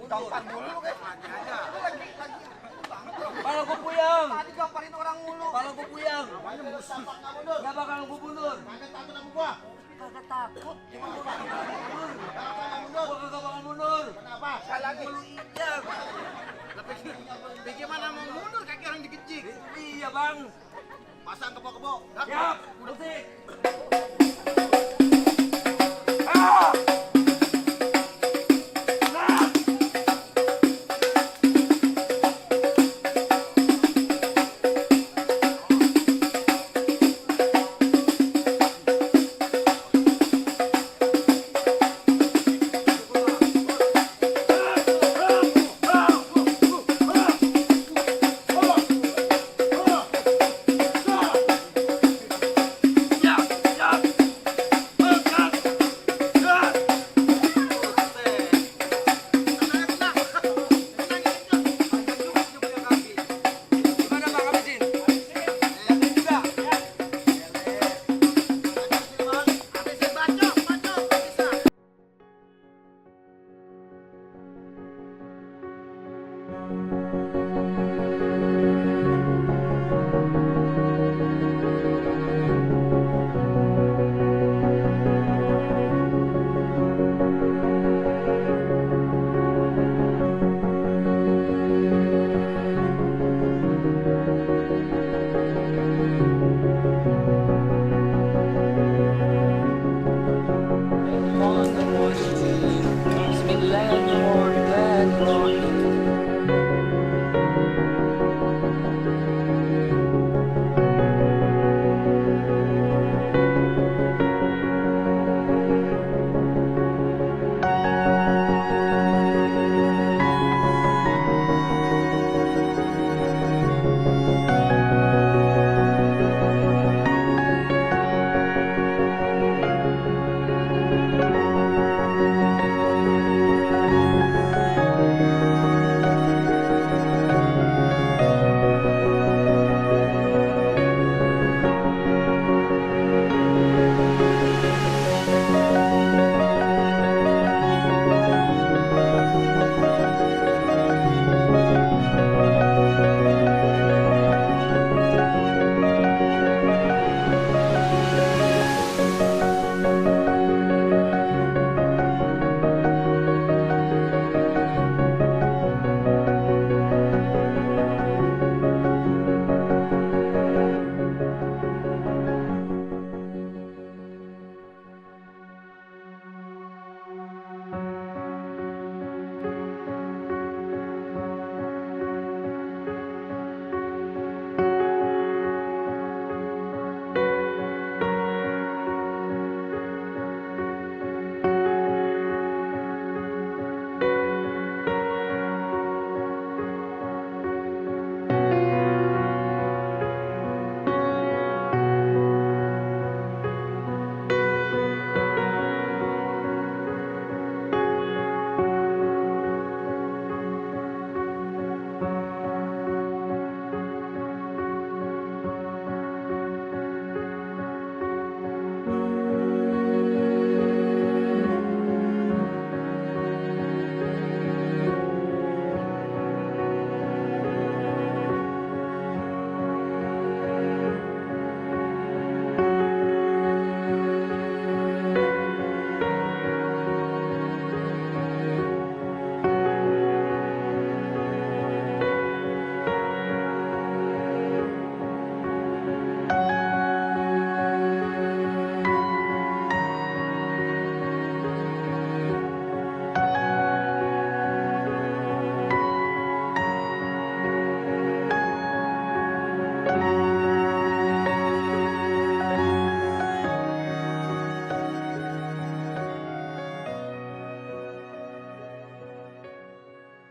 Gampar mulu lu kayak lagi aja. Kalau gue puyeng. Tadi gamparin orang mulu. Kalau gue puyeng. Namanya musuh. Mundur. Gak bakal gue mundur. Kagak takut sama gua. Kagak takut. Cuma gue bakal mundur. Kagak mundur. Gue kagak bakal mundur. Kenapa? Sekali lagi. Lu iya. Bagaimana mau mundur kaki orang dikecik? Iya bang. Pasang kebo-kebo. Siap. Musik. Ah!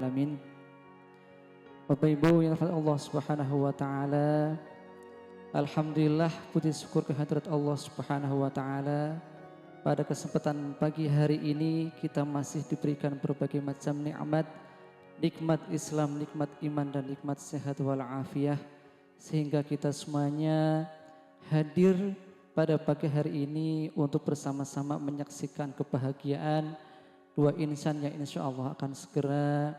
Amin. Bapak Ibu yang dirahmati Allah Subhanahu wa taala. Alhamdulillah puji syukur kehadirat Allah Subhanahu wa taala. Pada kesempatan pagi hari ini kita masih diberikan berbagai macam nikmat, nikmat Islam, nikmat iman dan nikmat sehat walafiat, sehingga kita semuanya hadir pada pagi hari ini untuk bersama-sama menyaksikan kebahagiaan dua insan yang insya Allah akan segera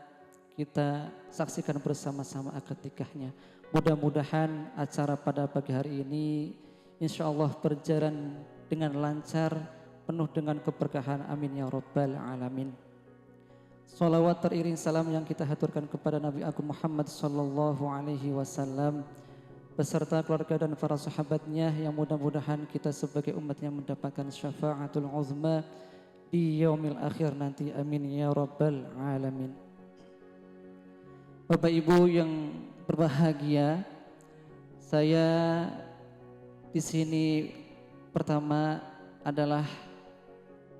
kita saksikan bersama-sama akad nikahnya. Mudah-mudahan acara pada pagi hari ini insya Allah berjalan dengan lancar, penuh dengan keberkahan. Amin ya rabbal alamin. Salawat teriring salam yang kita haturkan kepada Nabi Agung Muhammad sallallahu alaihi wasallam beserta keluarga dan para sahabatnya, yang mudah-mudahan kita sebagai umatnya mendapatkan syafaatul uzma di yaumil akhir nanti. Amin ya rabbal alamin. Bapak Ibu yang berbahagia, saya di sini pertama adalah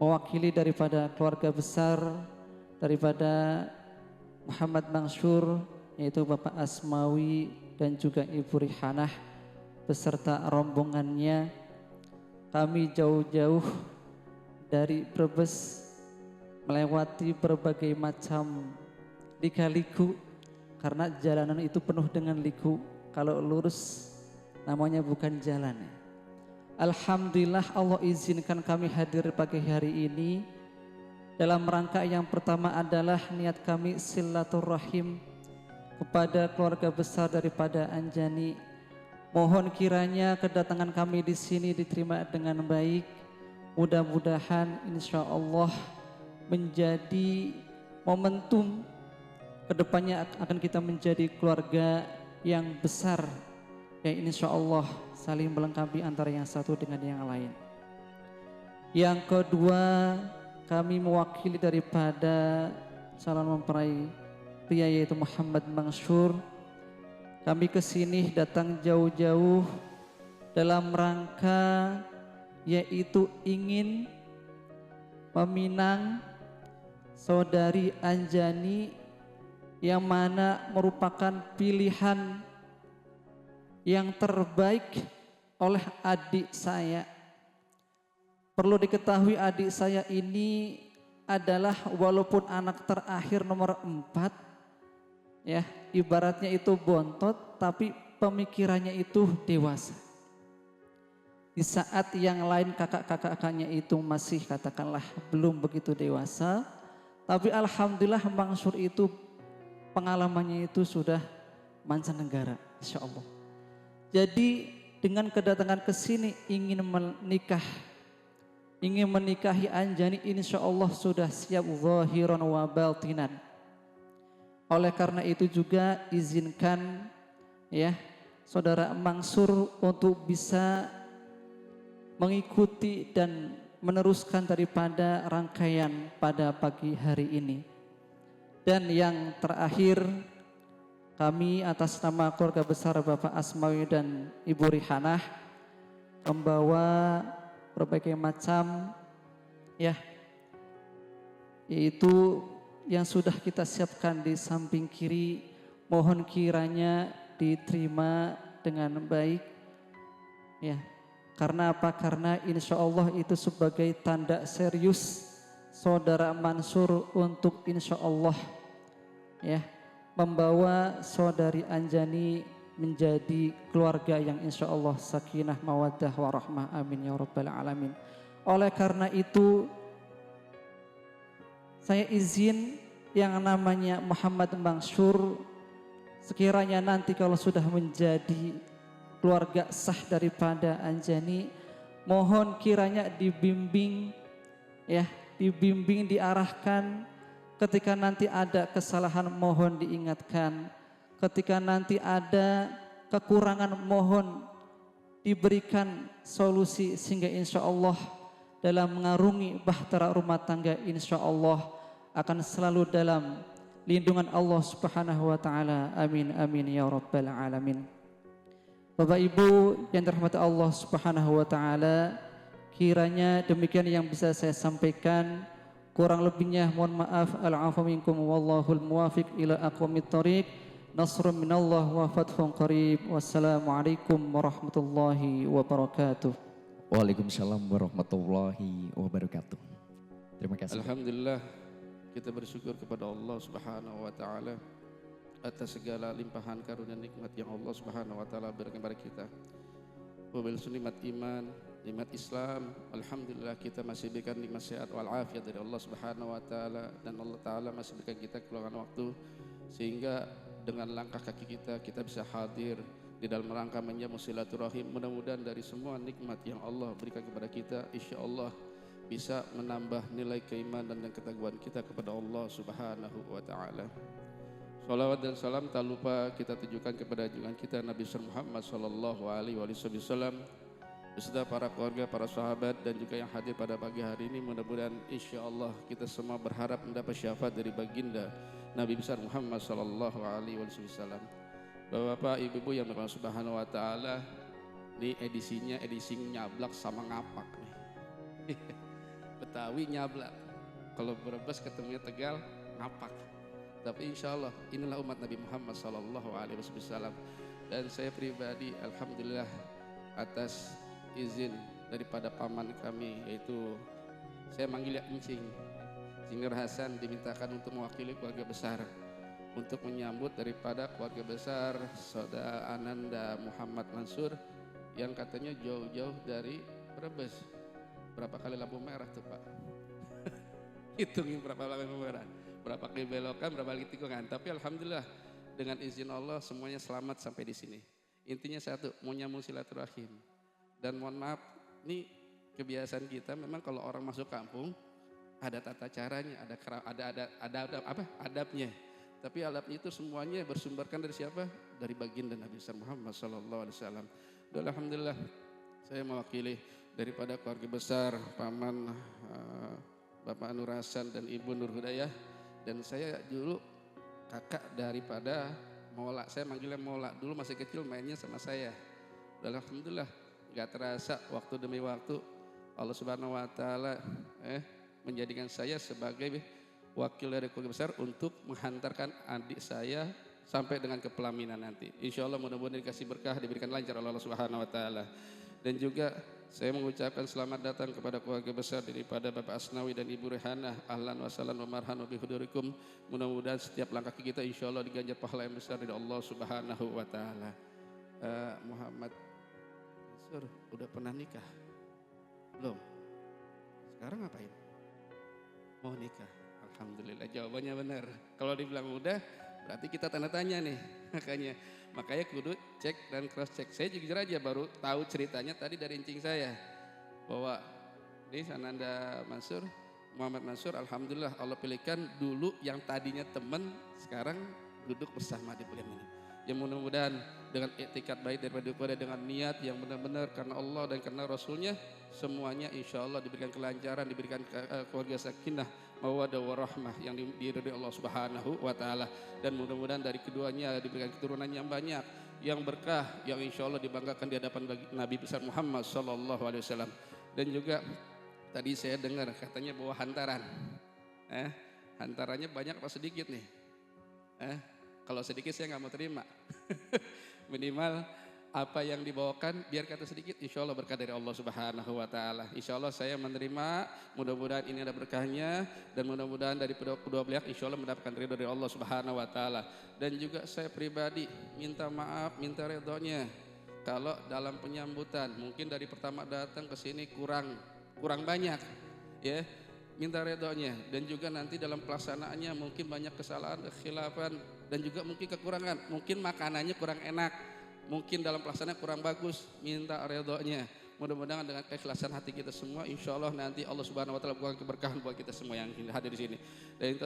mewakili daripada keluarga besar daripada Muhammad Mansur, yaitu Bapak Asmawi dan juga Ibu Rihanah beserta rombongannya. Kami jauh-jauh dari Brebes melewati berbagai macam lika-liku, karena jalanan itu penuh dengan liku. Kalau lurus namanya bukan jalan. Alhamdulillah Allah izinkan kami hadir pagi hari ini dalam rangka yang pertama adalah niat kami silaturahim kepada keluarga besar daripada Anjani. Mohon kiranya kedatangan kami di sini diterima dengan baik. Mudah-mudahan insya Allah menjadi momentum kedepannya akan kita menjadi keluarga yang besar, yang insya Allah saling melengkapi antara yang satu dengan yang lain. Yang kedua, kami mewakili daripada calon mempelai pria yaitu Muhammad Mansur. Kami kesini datang jauh-jauh dalam rangka yaitu ingin meminang saudari Anjani, yang mana merupakan pilihan yang terbaik oleh adik saya. Perlu diketahui adik saya ini adalah walaupun anak terakhir nomor 4, ya ibaratnya itu bontot, tapi pemikirannya itu dewasa. Di saat yang lain kakak-kakaknya itu masih katakanlah belum begitu dewasa, tapi alhamdulillah Mansur itu pengalamannya itu sudah mancanegara, insya Allah. Jadi dengan kedatangan ke sini ingin menikahi Anjani, insya Allah sudah siap zahiran wa batinan. Oleh karena itu juga izinkan ya saudara Mansur untuk bisa mengikuti dan meneruskan daripada rangkaian pada pagi hari ini. Dan yang terakhir, kami atas nama keluarga besar Bapak Asmawi dan Ibu Rihanah membawa berbagai macam ya, yaitu yang sudah kita siapkan di samping kiri. Mohon kiranya diterima dengan baik ya. Karena apa? Karena insya Allah itu sebagai tanda serius saudara Mansur untuk insya Allah ya membawa saudari Anjani menjadi keluarga yang insya Allah sakinah mawaddah warahmah. Amin ya rabbal alamin. Oleh karena itu saya izin yang namanya Muhammad Mansur, sekiranya nanti kalau sudah menjadi keluarga sah daripada Anjani, mohon kiranya dibimbing ya, dibimbing, diarahkan. Ketika nanti ada kesalahan mohon diingatkan, ketika nanti ada kekurangan mohon diberikan solusi, sehingga insya Allah dalam mengarungi bahtera rumah tangga insya Allah akan selalu dalam lindungan Allah Subhanahu wa taala. Amin amin ya rabbal alamin. Bapak Ibu yang dirahmati Allah Subhanahu wa taala, kiranya demikian yang bisa saya sampaikan. Kurang lebihnya mohon maaf. Al-'afwu minkum wallahul muwafiq ila aqwamit thoriq. Nasrun minallah wa fathun qarib. Wassalamualaikum warahmatullahi wabarakatuh. Waalaikumsalam warahmatullahi wabarakatuh. Terima kasih. Alhamdulillah, kita bersyukur kepada Allah Subhanahu wa taala atas segala limpahan karunia nikmat yang Allah Subhanahu wa taala berikan kepada kita. Wabil nikmat iman, nikmat Islam. Alhamdulillah kita masih diberikan nikmat sehat walafiat dari Allah Subhanahu wa taala, dan Allah taala masih berikan kita keluangan waktu sehingga dengan langkah kaki kita bisa hadir di dalam rangka menyambung silaturahim. Mudah-mudahan dari semua nikmat yang Allah berikan kepada kita, insyaallah bisa menambah nilai keimanan dan ketakwaan kita kepada Allah Subhanahu wa taala. Salawat dan salam tak lupa kita tujukan kepada junjungan kita Nabi Muhammad sallallahu alaihi wasallam beserta para keluarga, para sahabat, dan juga yang hadir pada pagi hari ini. Mudah-mudahan insyaallah kita semua berharap mendapat syafaat dari baginda Nabi besar Muhammad sallallahu alaihi wasallam. Bapak-bapak, ibu-ibu yang berkah Subhanahu wa taala, ini edisinya edisi nyablak sama ngapak nih. Betawi nyablak. Kalau Brebes ketemunya Tegal ngapak. Tapi insyaallah inilah umat Nabi Muhammad sallallahu alaihi wasallam. Dan saya pribadi alhamdulillah atas izin daripada paman kami, yaitu saya manggilnya Encing Nur Hasan, dimintakan untuk mewakili keluarga besar untuk menyambut daripada keluarga besar Saudara Ananda Muhammad Mansur yang katanya jauh-jauh dari Brebes. Berapa kali lampu merah tuh Pak? Hitungin berapa lampu merah, berapa kali belokan, berapa kali tikungan. Tapi alhamdulillah dengan izin Allah semuanya selamat sampai di sini. Intinya satu, mau nyambung silaturahim. Dan mohon maaf, ini kebiasaan kita memang kalau orang masuk kampung ada tata caranya, ada adabnya. Tapi adabnya itu semuanya bersumberkan dari siapa? Dari baginda Nabi Muhammad sallallahu alaihi wasallam. Dan alhamdulillah saya mewakili daripada keluarga besar paman Bapak Nur Hasan dan Ibu Nur Hudayah, dan saya dulu kakak daripada Mola. Saya manggilnya Mola. Dulu masih kecil mainnya sama saya. Dan alhamdulillah gak terasa waktu demi waktu Allah Subhanahu wa taala menjadikan saya sebagai wakil dari keluarga besar untuk menghantarkan adik saya sampai dengan ke pelaminan nanti. Insyaallah mudah-mudahan dikasih berkah, diberikan lancar oleh Allah Subhanahu wa taala. Dan juga saya mengucapkan selamat datang kepada keluarga besar daripada Bapak Asnawi dan Ibu Rehanah. Ahlan wa sahlan wa marhaban bi hudurikum. Mudah-mudahan setiap langkah kita insyaallah diganjar pahala yang besar dari Allah Subhanahu wa taala. Muhammad Mansur udah pernah nikah? Belum? Sekarang ngapain? Mau nikah? Alhamdulillah jawabannya benar. Kalau dibilang udah berarti kita tanda tanya nih. Makanya kudu cek dan cross check. Saya jujur aja baru tahu ceritanya tadi dari incing saya bahwa ini Ananda Mansur, Muhammad Mansur, alhamdulillah Allah pilihkan dulu yang tadinya teman sekarang duduk bersama di bulan ini. Yang mudah-mudahan dengan etikat baik daripada keluarga, dengan niat yang benar-benar karena Allah dan karena Rasulnya, semuanya insya Allah diberikan kelancaran, diberikan keluarga sakinah, mawaddah warahmah yang diridhoi Allah Subhanahu wa taala. Dan mudah-mudahan dari keduanya diberikan keturunan yang banyak, yang berkah, yang insya Allah dibanggakan di hadapan Nabi besar Muhammad sallallahu alaihi wasallam. Dan juga tadi saya dengar katanya bahwa hantaran, hantarannya banyak apa sedikit nih? Kalau sedikit saya nggak mau terima. Minimal apa yang dibawakan biar kata sedikit, insya Allah berkah dari Allah Subhanahu wa taala. Insya Allah saya menerima, mudah-mudahan ini ada berkahnya, dan mudah-mudahan dari kedua belah insya Allah mendapatkan ridho dari Allah Subhanahu wa taala. Dan juga saya pribadi minta maaf, minta ridhonya kalau dalam penyambutan mungkin dari pertama datang ke sini kurang banyak, ya. Minta ridhonya. Dan juga nanti dalam pelaksanaannya mungkin banyak kesalahan, kekhilafan, dan juga mungkin kekurangan, mungkin makanannya kurang enak, mungkin dalam pelaksanaan kurang bagus, minta ridhonya. Mudah-mudahan dengan keikhlasan hati kita semua, insya Allah nanti Allah Subhanahu wa taala bukan keberkahan buat kita semua yang hadir di sini. Dan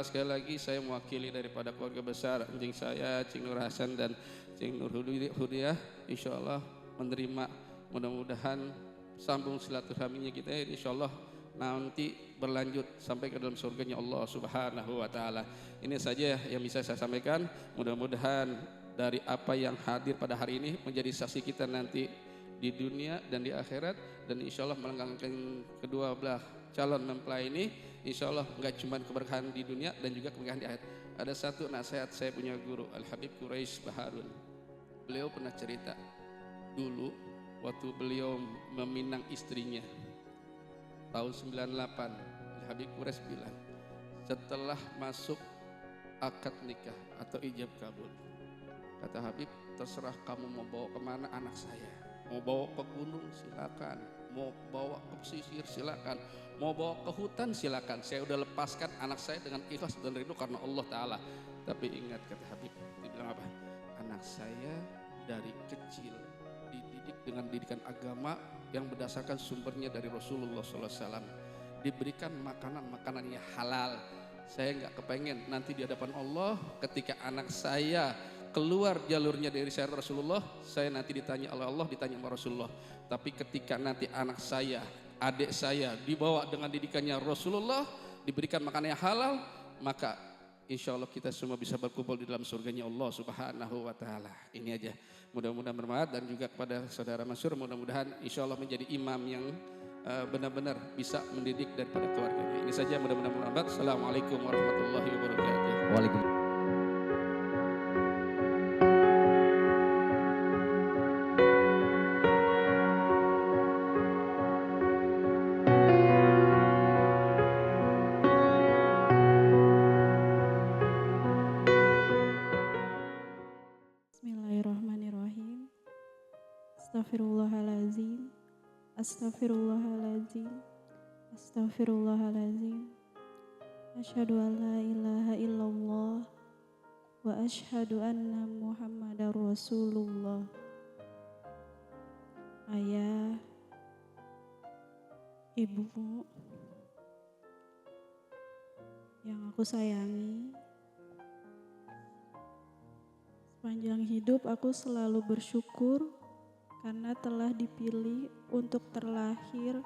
sekali lagi saya mewakili daripada keluarga besar Cing saya, Cing Nur Hasan dan Cing Nur Hudiyah, insya Allah menerima, mudah-mudahan sambung silaturahminya kita insya Allah nanti berlanjut sampai ke dalam surganya Allah Subhanahu wa taala. Ini saja yang bisa saya sampaikan. Mudah-mudahan dari apa yang hadir pada hari ini menjadi saksi kita nanti di dunia dan di akhirat, dan insya Allah melanggengkan kedua belah calon mempelai ini, insya Allah enggak cuma keberkahan di dunia dan juga keberkahan di akhirat. Ada satu nasihat saya punya guru Al Habib Quraisy Baharun. Beliau pernah cerita dulu waktu beliau meminang istrinya tahun 98, Habib Quraisy bilang, setelah masuk akad nikah atau ijab kabul, kata Habib, terserah kamu mau bawa kemana anak saya, Mau bawa ke gunung silakan, mau bawa ke pesisir silakan, mau bawa ke hutan silakan. Saya udah lepaskan anak saya dengan ikhlas dan rindu karena Allah Ta'ala. Tapi ingat kata Habib, dia bilang apa? Anak saya dari kecil dididik dengan didikan agama yang berdasarkan sumbernya dari Rasulullah SAW. Diberikan makanan-makanan yang halal. Saya nggak kepengen nanti di hadapan Allah ketika anak saya keluar jalurnya dari syariat Rasulullah, saya nanti ditanya oleh Allah, ditanya sama Rasulullah. Tapi ketika nanti anak saya, adik saya dibawa dengan didikannya Rasulullah, diberikan makanan yang halal, maka insya Allah kita semua bisa berkumpul di dalam surganya Allah Subhanahu wa Ta'ala. Ini aja, mudah-mudahan bermanfaat. Dan juga kepada saudara Masyur, mudah-mudahan insya Allah menjadi imam yang benar-benar bisa mendidik daripada keluarganya. Ini saja, mudah-mudahan bermanfaat. Assalamualaikum warahmatullahi wabarakatuh. Waalaikumsalam. Bismillahirrahmanirrahim. Astaghfirullahalazim. Astaghfirullahalazim. Astaghfirullahalazim. Asyhadu an la ilaha illallah wa asyhadu anna Muhammadar Rasulullah. Ayah, ibu yang aku sayangi, sepanjang hidup aku selalu bersyukur karena telah dipilih untuk terlahir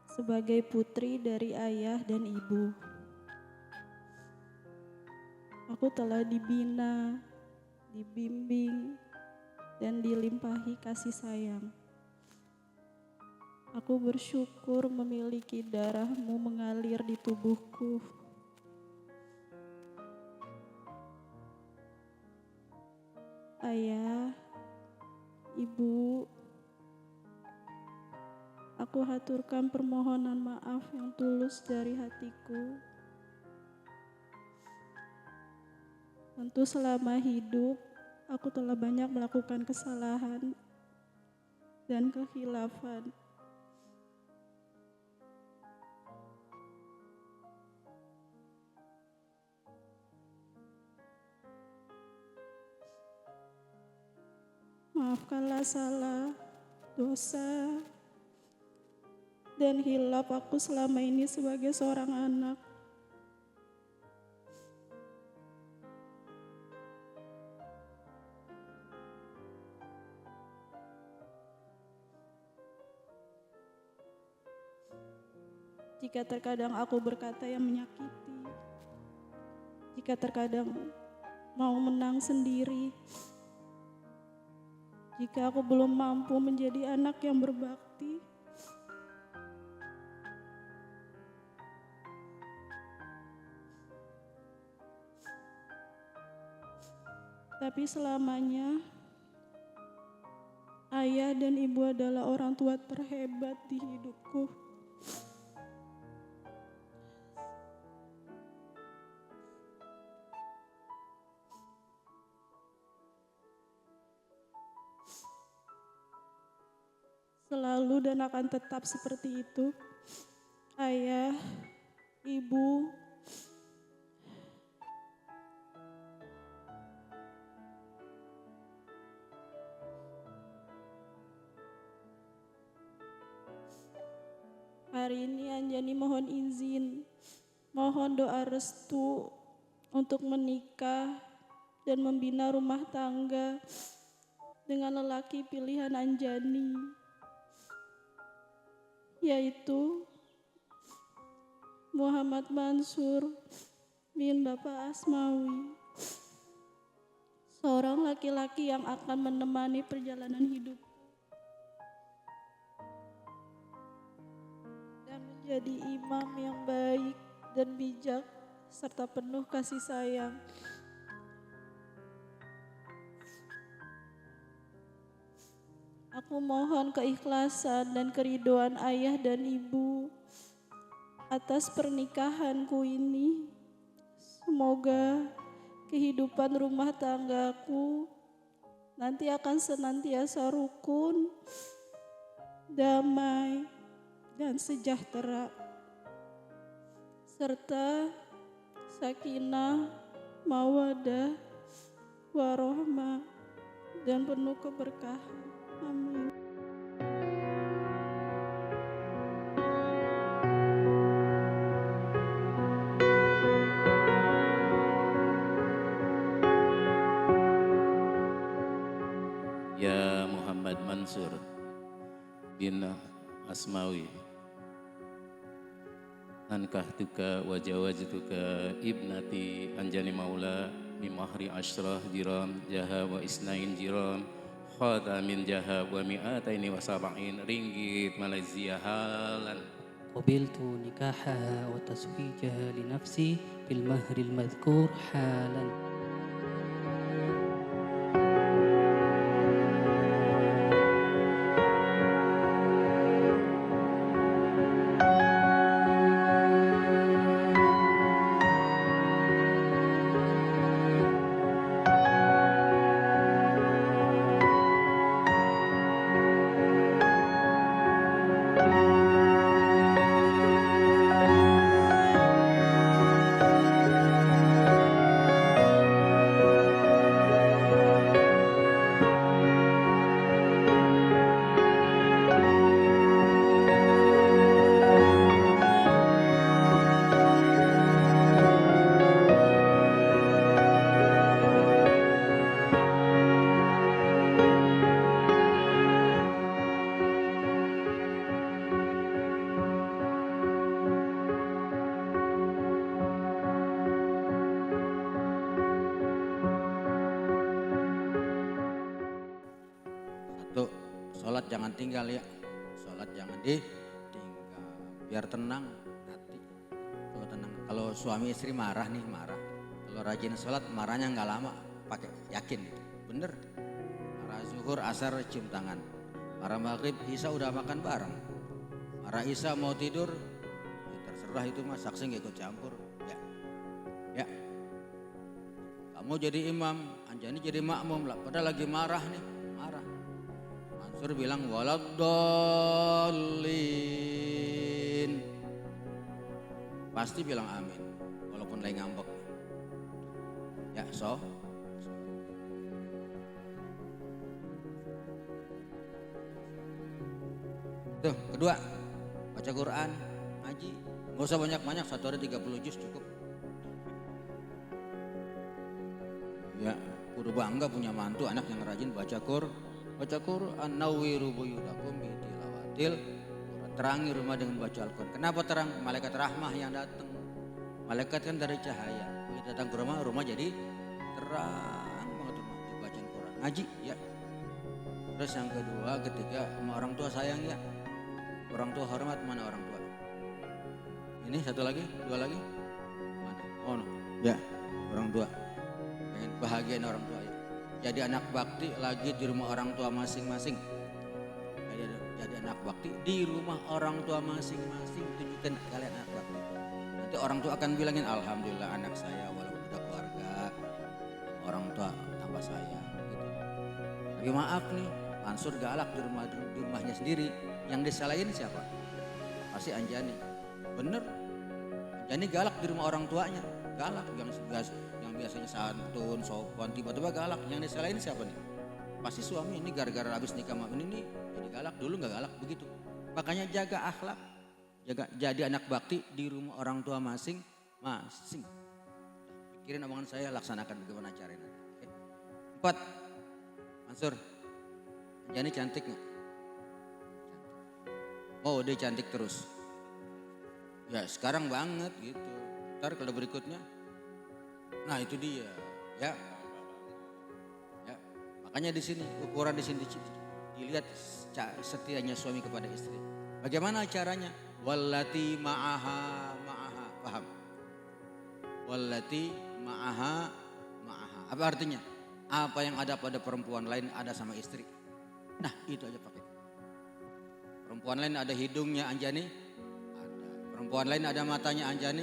sebagai putri dari ayah dan ibu. Aku telah dibina, dibimbing, dan dilimpahi kasih sayang. Aku bersyukur memiliki darahmu mengalir di tubuhku. Ayah, ibu, aku haturkan permohonan maaf yang tulus dari hatiku. Tentu selama hidup, aku telah banyak melakukan kesalahan dan kekhilafan. Maafkanlah salah, dosa, dan hilaf aku selama ini sebagai seorang anak. Jika terkadang aku berkata yang menyakiti, jika terkadang mau menang sendiri, jika aku belum mampu menjadi anak yang berbakti, tapi selamanya ayah dan ibu adalah orang tua terhebat di hidupku. Selalu dan akan tetap seperti itu. Ayah, ibu, hari ini Anjani mohon izin, mohon doa restu untuk menikah dan membina rumah tangga dengan lelaki pilihan Anjani, yaitu Muhammad Mansur bin Bapak Asmawi, seorang laki-laki yang akan menemani perjalanan hidup dan menjadi imam yang baik dan bijak serta penuh kasih sayang. Aku mohon keikhlasan dan keridhaan ayah dan ibu atas pernikahanku ini. Semoga kehidupan rumah tanggaku nanti akan senantiasa rukun, damai, dan sejahtera, serta sakinah, mawadah, warohmah, dan penuh keberkahan. Amin. Ya Muhammad Mansur bin Asmawi, ankahtuka wa jawaztuka ibnati Anjani Maula bimahri asyrah jiran jaha wa isnain jiran khatamin jaha wa mi'ataini wa sab'in ringgit Malaysia halan. قبلت نكاحها وتزويجها لنفسي بالمهر المذكور حالا. Satu, sholat jangan tinggal ya. Sholat jangan ditinggal. Biar tenang hati. Kalau tenang, kalau suami istri marah nih marah. Kalau rajin sholat marahnya nggak lama. Pakai yakin gitu. Bener. Marah zuhur asar cium tangan. Marah maghrib isya udah makan bareng. Marah isya mau tidur. Ya terserah itu mas. Saksi nggak ikut campur. Ya. Kamu jadi imam, Anjani jadi makmum lah. Padahal lagi marah nih. Marah. Mansur bilang waladdallin. Pasti bilang amin walaupun lagi ngambek. Ya, Tuh, kedua, baca Quran, ngaji. Gak usah banyak-banyak, satu hari 30 juz cukup. Ya, kudu bangga punya mantu anak yang rajin baca Quran. Nawwiru buyutakum bitilawatil. Terangi rumah dengan baca Al-Quran. Kenapa terang? Malaikat rahmah yang datang. Malaikat kan dari cahaya. Begitu datang ke rumah jadi terang banget rumah dibacain Quran. Ngaji ya. Terus yang kedua, ketiga, sama orang tua sayang ya. Orang tua hormat, mana orang tua? Ini satu lagi, dua lagi. Mana? Oh no. Ya, orang tua. Pengen bahagiain orang tua ya. Jadi anak bakti lagi di rumah orang tua masing-masing. Jadi anak bakti di rumah orang tua masing-masing. Tunjukkan kalian anak bakti. Nanti orang tua akan bilangin alhamdulillah anak saya walaupun udah keluarga. Orang tua tambah sayang gitu. Tapi maaf nih, Mansur galak di rumahnya sendiri. Yang disalahin siapa? Pasti Anjani. Bener. Anjani galak di rumah orang tuanya. Galak yang biasanya santun, sopan, tiba-tiba galak. Yang disalahin siapa nih? Pasti suami ini gara-gara habis nikah sama ini nih jadi galak, dulu nggak galak begitu. Makanya jaga akhlak, jadi anak bakti di rumah orang tua masing-masing. Pikirin omongan saya, laksanakan bagaimana caranya. Oke. 4, Mansur, Anjani cantik nggak? Oh dia cantik terus. Ya sekarang banget gitu. Ntar kalau berikutnya, nah itu dia, ya. Makanya di sini ukuran di sini dilihat setianya suami kepada istri. Bagaimana caranya? Wallati ma'aha, paham? Wallati ma'aha. Apa artinya? Apa yang ada pada perempuan lain ada sama istri. Nah itu aja pakai. Perempuan lain ada hidungnya Anjani, ada. Perempuan lain ada matanya Anjani,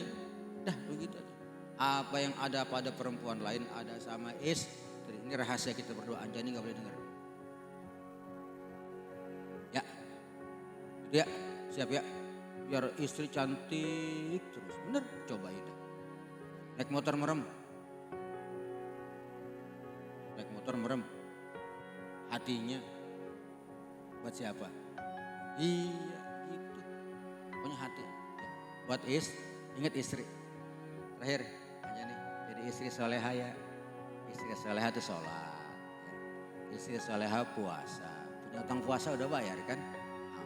dah begitu aja. Apa yang ada pada perempuan lain ada sama istri. istri. Ini rahasia kita berdua, Anjani nggak boleh dengar. Ya, itu ya, siap ya. Biar istri cantik terus, bener, cobain. Naik motor merem. Naik motor merem. Hatinya buat siapa? Iya, gitu. Pokoknya hati. Ya. Buat ingat istri. Terakhir, hanya nih, jadi istri soleha ya. Istri soleha itu sholat. Ya. Istri soleha puasa. Punya utang puasa udah bayar kan? Aman.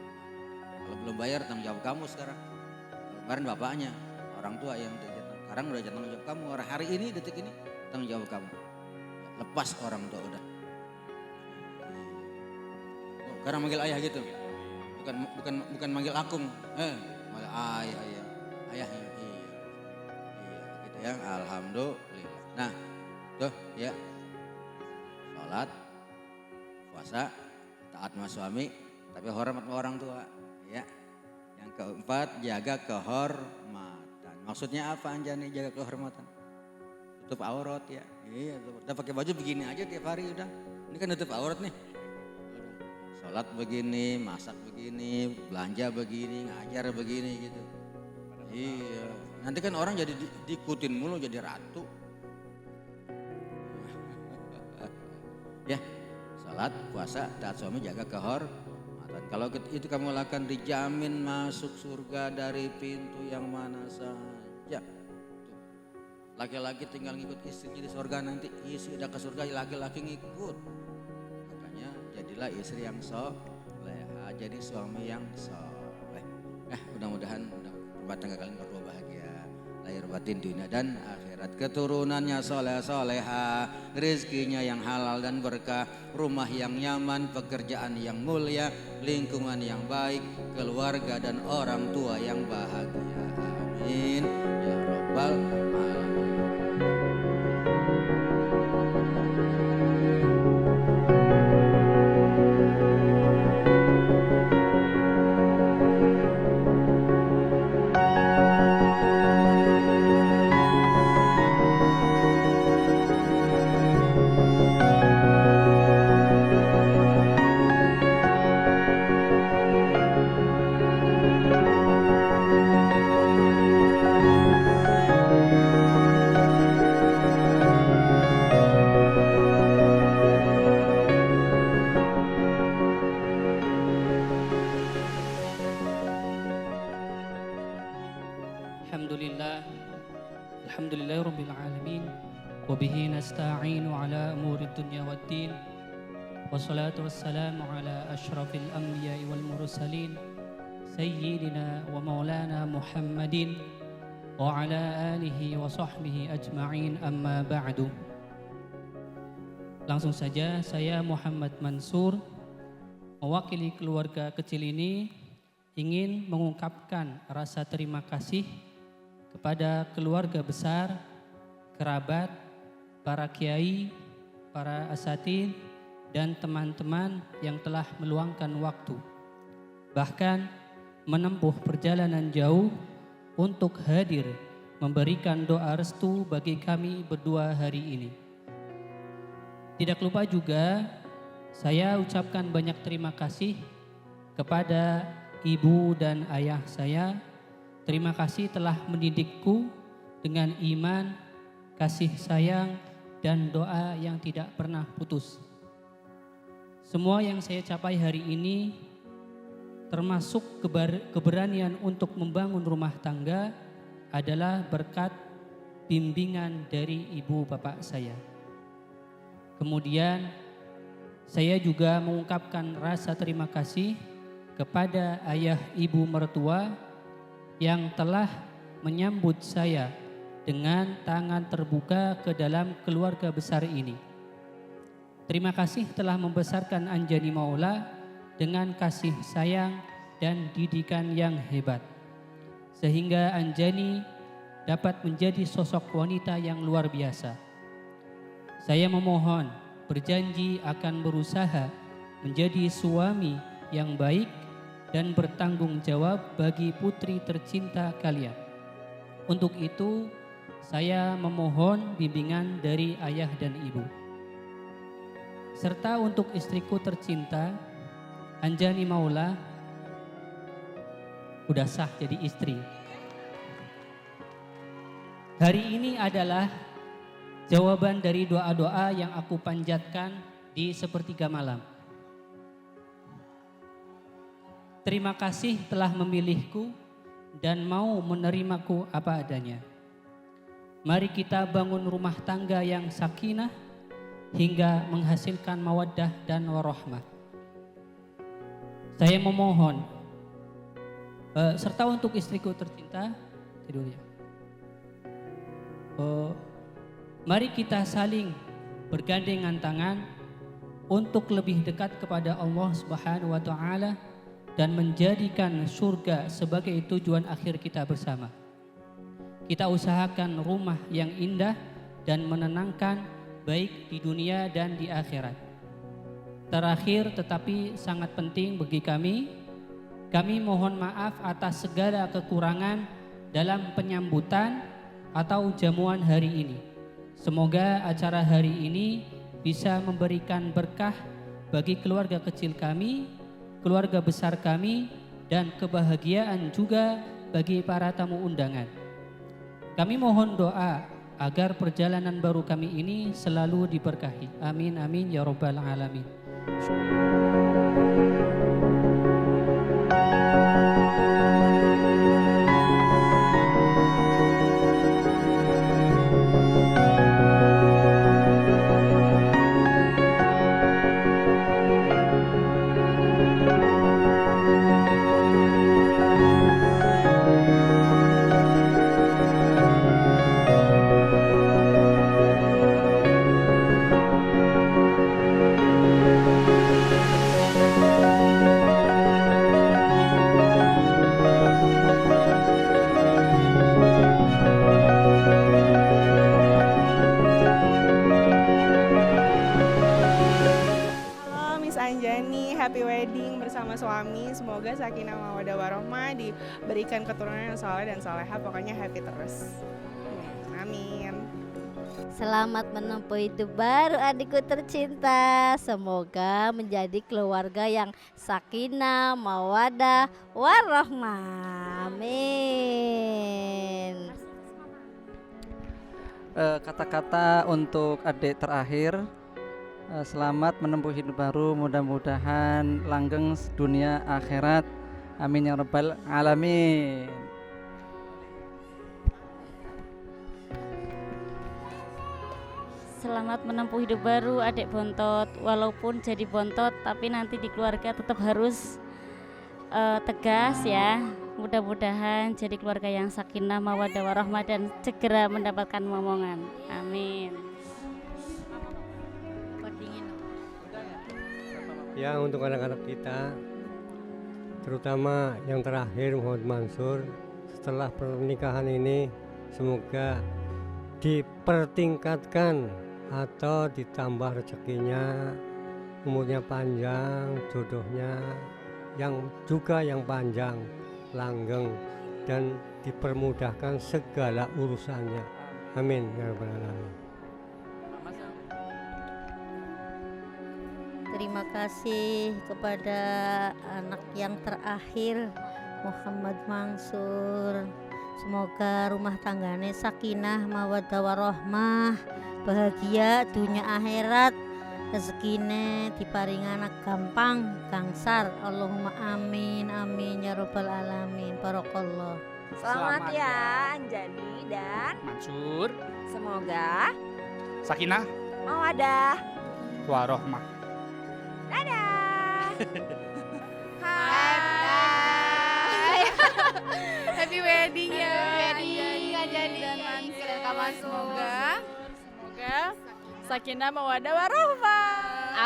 Kalau belum bayar tanggung jawab kamu sekarang. Kemarin bapaknya, orang tua yang sekarang udah tanggung jawab kamu. Hari ini, detik ini tanggung jawab kamu. Lepas orang tua udah. Oh, karena manggil ayah gitu. Bukan manggil akung. Manggil ayah. Ayahnya. Iya, gitu ya. Alhamdulillah. Nah, tuh ya. Sholat, puasa, taat sama suami, tapi hormat sama orang tua. Ya. Yang keempat, jaga kehormatan. Maksudnya apa Anjani jaga kehormatan? Tutup aurat ya. Iya, udah pakai baju begini aja tiap hari udah. Ini kan tutup aurat nih. Sholat begini, masak begini, belanja begini, ngajar begini gitu. Iya, nanti kan orang jadi diikutin mulu jadi ratu. Ya, sholat, puasa, taat suami, jaga kehormatan. Kalau itu kamu lakukan dijamin masuk surga dari pintu yang mana saja. Laki-laki tinggal ngikut istri jadi surga nanti, istri udah ke surga laki-laki ngikut. Makanya jadilah istri yang soleh, jadi suami yang soleh. Mudah-mudahan rumah tangga kalian berdua bahagia, lahir batin dunia dan akhirat. Keturunannya soleh soleha, rezekinya yang halal dan berkah, rumah yang nyaman, pekerjaan yang mulia, lingkungan yang baik, keluarga dan orang tua yang bahagia. Amin ya rabbal alamin. Alhamdulillahirrabbilalamin. Wabihi nasta'inu ala umuri dunya waddin. Wassalatu wassalamu ala ashrafil anbiya'i wal mursalin Sayyidina wa maulana Muhammadin wa ala alihi wa sahbihi ajma'in, amma ba'du. Langsung saja saya Muhammad Mansur mewakili keluarga kecil ini ingin mengungkapkan rasa terima kasih kepada keluarga besar, kerabat, para kiai, para asatidz, dan teman-teman yang telah meluangkan waktu. Bahkan menempuh perjalanan jauh untuk hadir memberikan doa restu bagi kami berdua hari ini. Tidak lupa juga saya ucapkan banyak terima kasih kepada ibu dan ayah saya. Terima kasih telah mendidikku dengan iman, kasih sayang, dan doa yang tidak pernah putus. Semua yang saya capai hari ini termasuk keberanian untuk membangun rumah tangga adalah berkat bimbingan dari ibu bapak saya. Kemudian saya juga mengungkapkan rasa terima kasih kepada ayah ibu mertua yang telah menyambut saya dengan tangan terbuka ke dalam keluarga besar ini. Terima kasih telah membesarkan Anjani Maula dengan kasih sayang dan didikan yang hebat, sehingga Anjani dapat menjadi sosok wanita yang luar biasa. Saya memohon, berjanji akan berusaha menjadi suami yang baik dan bertanggung jawab bagi putri tercinta kalian. Untuk itu, saya memohon bimbingan dari ayah dan ibu. serta untuk istriku tercinta Anjani Maula, udah sah jadi istri. Hari ini adalah jawaban dari doa-doa yang aku panjatkan di sepertiga malam. Terima kasih telah memilihku dan mau menerimaku apa adanya. Mari kita bangun rumah tangga yang sakinah hingga menghasilkan mawaddah dan warahmah. Saya memohon serta untuk istriku tercinta, tidur ya. Mari kita saling bergandengan tangan untuk lebih dekat kepada Allah Subhanahu wa taala dan menjadikan surga sebagai tujuan akhir kita bersama. Kita usahakan rumah yang indah dan menenangkan baik di dunia dan di akhirat. Terakhir tetapi sangat penting bagi kami mohon maaf atas segala kekurangan dalam penyambutan atau jamuan hari ini. Semoga acara hari ini bisa memberikan berkah bagi keluarga kecil kami, keluarga besar kami, dan kebahagiaan juga bagi para tamu undangan. Kami mohon doa agar perjalanan baru kami ini selalu diberkahi. Amin amin ya rabbal alamin. Happy wedding bersama suami, semoga sakinah mawaddah warohmah, diberikan keturunan yang saleh dan saleha, pokoknya happy terus. Amin. Selamat menempuh hidup baru adikku tercinta. Semoga menjadi keluarga yang sakinah mawaddah warohmah. Amin. Kata-kata untuk adik terakhir. Selamat menempuh hidup baru, mudah-mudahan langgeng dunia akhirat. Amin ya rabbal alamin. Selamat menempuh hidup baru adik bontot. Walaupun jadi bontot tapi nanti di keluarga tetap harus tegas ya. Mudah-mudahan jadi keluarga yang sakinah mawaddah warahmah dan segera mendapatkan momongan. Amin. Ya, untuk anak-anak kita, terutama yang terakhir Muhammad Mansur, setelah pernikahan ini semoga dipertingkatkan atau ditambah rezekinya, umurnya panjang, jodohnya yang juga yang panjang, langgeng, dan dipermudahkan segala urusannya. Amin ya rabbal alamin. Terima kasih kepada anak yang terakhir Muhammad Mansur. Semoga rumah tangganya sakinah mawaddah warohmah, bahagia dunia akhirat, rezekine diparingi anak gampang gangsar. Allahumma amin amin ya rabbal alamin. Barakallah. Selamat ya Anjani dan Mansur. Semoga sakinah mawaddah warohmah. Dadah. Hai. Happy wedding ya. Anjani dan Mansur. Semoga sakinah mawaddah warohmah.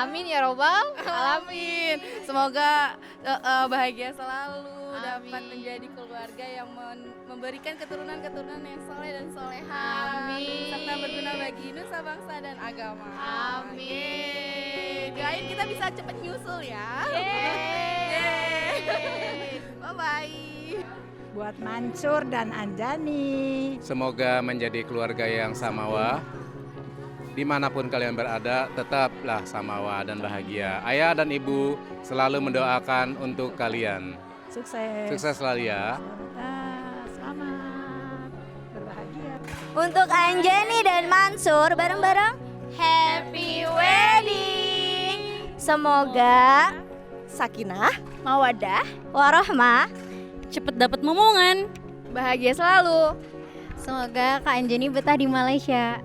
Amin ya robbal alamin. Semoga bahagia selalu, dapat menjadi keluarga yang memberikan keturunan-keturunan yang soleh dan soleha. Amin. Serta berguna bagi nusa bangsa dan agama. Amin. Doain kita bisa cepet nyusul ya. Bye bye. Buat Mansur dan Anjani. Semoga menjadi keluarga yang samawa, dimanapun kalian berada, tetaplah samawa dan bahagia. Ayah dan ibu selalu mendoakan untuk kalian. Sukses. Sukses selalu ya. Selamat berbahagia. Untuk Anjani dan Mansur bareng-bareng Happy Wedding. Semoga sakinah, mawadah, warohmah, Cepet dapat momongan. bahagia selalu. Semoga Kak Anjani betah di Malaysia.